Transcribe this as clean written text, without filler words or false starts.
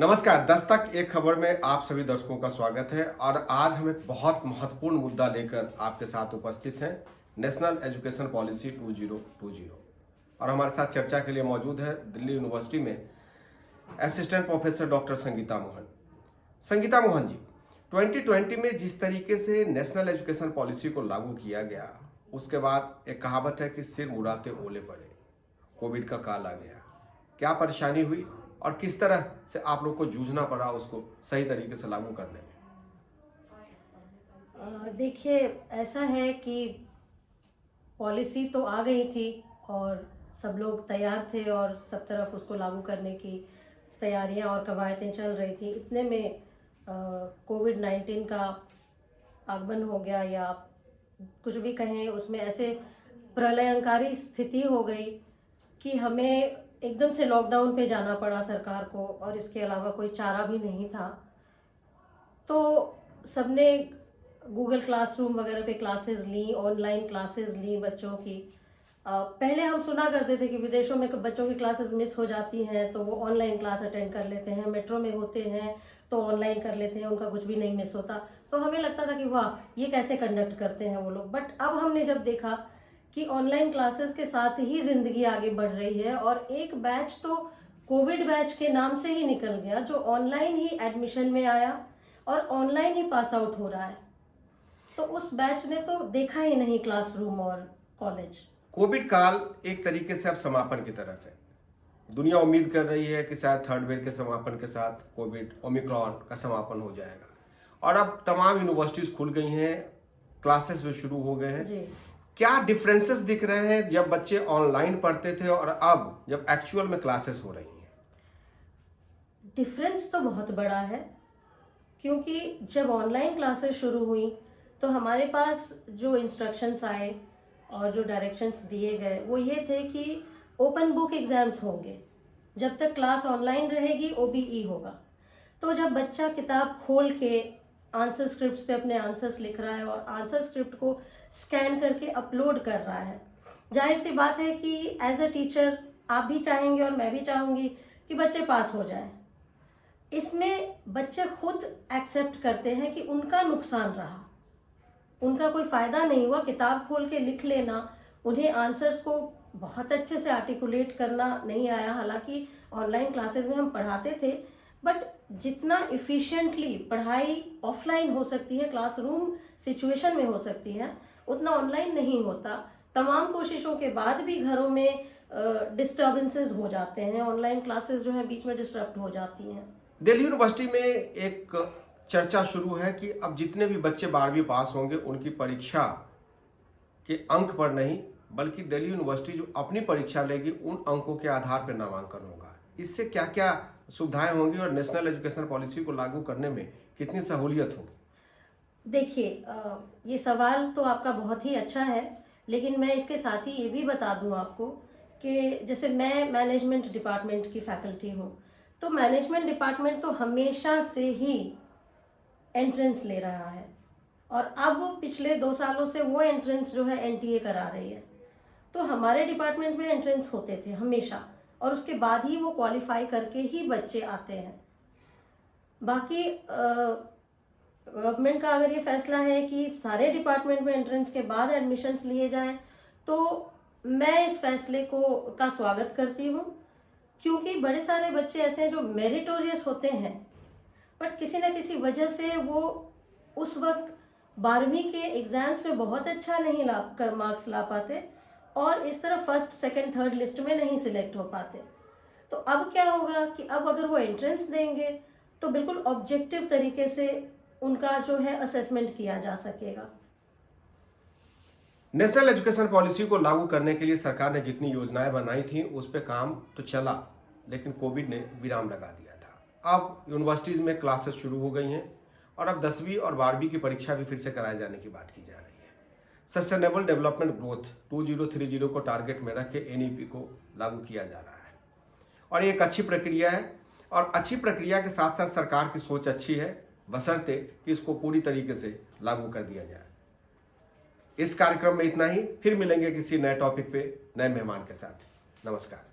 नमस्कार। दस्तक एक खबर में आप सभी दर्शकों का स्वागत है और आज हम एक बहुत महत्वपूर्ण मुद्दा लेकर आपके साथ उपस्थित हैं, नेशनल एजुकेशन पॉलिसी 2020। और हमारे साथ चर्चा के लिए मौजूद है दिल्ली यूनिवर्सिटी में assistant professor doctor Sangeeta Mohan. Sangeeta Mohan ji, 2020 में जिस तरीके से नेशनल एजुकेशन पॉलिसी को लागू किया गया, उसके बाद एक कहावत है कि सिर मुड़ाते ओले पड़े, कोविड का काल आ गया। क्या परेशानी हुई और किस तरह से आप लोग को जूझना पड़ा उसको सही तरीके से लागू करने में? देखिए, ऐसा है कि पॉलिसी तो आ गई थी और सब लोग तैयार थे और सब तरफ उसको लागू करने की तैयारियां और कवायदें चल रही थी। इतने में कोविड-19 का आगमन हो गया, या कुछ भी कहें, उसमें ऐसे प्रलयंकारी स्थिति हो गई कि हमें एकदम से लॉकडाउन पे जाना पड़ा सरकार को, और इसके अलावा कोई चारा भी नहीं था। तो सबने गूगल क्लासरूम वगैरह पे क्लासेस ली, ऑनलाइन क्लासेस ली बच्चों की। पहले हम सुना करते थे कि विदेशों में बच्चों की क्लासेस मिस हो जाती हैं तो वो ऑनलाइन क्लास अटेंड कर लेते हैं, मेट्रो में होते हैं तो ऑनलाइन कर लेते हैं, उनका कुछ भी नहीं मिस होता। तो हमें लगता था कि वाह, ये कैसे कंडक्ट करते हैं वो लोग। बट अब हमने जब देखा कि ऑनलाइन क्लासेस के साथ ही जिंदगी आगे बढ़ रही है, और एक बैच तो कोविड बैच के नाम से ही निकल गया जो ऑनलाइन ही एडमिशन में आया और ऑनलाइन ही पास आउट हो रहा है। तो उस बैच ने तो देखा ही नहीं क्लासरूम और कॉलेज। कोविड काल एक तरीके से अब समापन की तरफ है। दुनिया उम्मीद कर रही है कि शायद थर्ड वेव के समापन के साथ कोविड ओमिक्रॉन का समापन हो जाएगा और अब तमाम यूनिवर्सिटीज खुल गई हैं, क्लासेस भी शुरू हो गए हैं जी। क्या डिफरेंसेस दिख रहे हैं जब बच्चे ऑनलाइन पढ़ते थे और अब जब एक्चुअल में क्लासेस हो रही हैं? डिफरेंस तो बहुत बड़ा है, क्योंकि जब ऑनलाइन क्लासेस शुरू हुई तो हमारे पास जो इंस्ट्रक्शंस आए और जो डायरेक्शंस दिए गए वो ये थे कि ओपन बुक एग्जाम्स होंगे, जब तक क्लास ऑनलाइन रहेगी ओबीई होगा। तो जब बच्चा किताब खोल के आंसर स्क्रिप्ट्स पे अपने आंसर्स लिख रहा है और आंसर स्क्रिप्ट को स्कैन करके अपलोड कर रहा है, जाहिर सी बात है कि एज अ टीचर आप भी चाहेंगे और मैं भी चाहूँगी कि बच्चे पास हो जाएं। इसमें बच्चे खुद एक्सेप्ट करते हैं कि उनका नुकसान रहा, उनका कोई फ़ायदा नहीं हुआ। किताब खोल के लिख लेना, उन्हें आंसर्स को बहुत अच्छे से आर्टिकुलेट करना नहीं आया। हालांकि ऑनलाइन क्लासेस में हम पढ़ाते थे, बट जितना इफ़िशिएंटली पढ़ाई ऑफलाइन हो सकती है, क्लासरूम सिचुएशन में हो सकती है, उतना ऑनलाइन नहीं होता। तमाम कोशिशों के बाद भी घरों में डिस्टर्बेंसेस हो जाते हैं, ऑनलाइन क्लासेस जो है बीच में डिस्टर्ब हो जाती हैं। दिल्ली यूनिवर्सिटी में एक चर्चा शुरू है कि अब जितने भी बच्चे 12वीं पास होंगे उनकी परीक्षा के अंक पर नहीं, बल्कि दिल्ली यूनिवर्सिटी जो अपनी परीक्षा लेगी उन अंकों के आधार पर नामांकन होगा। इससे क्या क्या सुविधाएं होंगी और नेशनल एजुकेशन पॉलिसी को लागू करने में कितनी सहूलियत होगी? देखिए, ये सवाल तो आपका बहुत ही अच्छा है, लेकिन मैं इसके साथ ही ये भी बता दूं आपको कि जैसे मैं मैनेजमेंट डिपार्टमेंट की फैकल्टी हूँ, तो मैनेजमेंट डिपार्टमेंट तो हमेशा से ही एंट्रेंस ले रहा है, और अब पिछले 2 सालों से वो एंट्रेंस जो है एनटीए करा रही है। तो हमारे डिपार्टमेंट में एंट्रेंस होते थे हमेशा, और उसके बाद ही वो क्वालिफाई करके ही बच्चे आते हैं। बाकी गवर्नमेंट का अगर ये फैसला है कि सारे डिपार्टमेंट में एंट्रेंस के बाद एडमिशन्स लिए जाएं, तो मैं इस फैसले का स्वागत करती हूँ, क्योंकि बड़े सारे बच्चे ऐसे हैं जो मेरिटोरियस होते हैं, बट किसी न किसी वजह से वो उस वक्त 12वीं के एग्जाम्स में बहुत अच्छा नहीं मार्क्स ला पाते और इस तरह फर्स्ट सेकंड थर्ड लिस्ट में नहीं सिलेक्ट हो पाते। तो अब क्या होगा कि अब अगर वो एंट्रेंस देंगे तो बिल्कुल ऑब्जेक्टिव तरीके से उनका जो है असेसमेंट किया जा सकेगा। नेशनल एजुकेशन पॉलिसी को लागू करने के लिए सरकार ने जितनी योजनाएं बनाई थी उस पर काम तो चला, लेकिन कोविड ने विराम लगा दिया था। अब यूनिवर्सिटीज़ में क्लासेस शुरू हो गई हैं और अब 10वीं और 12वीं की परीक्षा भी फिर से कराए जाने की बात की जा रही है। सस्टेनेबल डेवलपमेंट ग्रोथ 2030 को टारगेट में रख के एनईपी को लागू किया जा रहा है और ये एक अच्छी प्रक्रिया है, और अच्छी प्रक्रिया के साथ साथ सरकार की सोच अच्छी है, बशर्ते कि इसको पूरी तरीके से लागू कर दिया जाए। इस कार्यक्रम में इतना ही, फिर मिलेंगे किसी नए टॉपिक पे नए मेहमान के साथ। नमस्कार।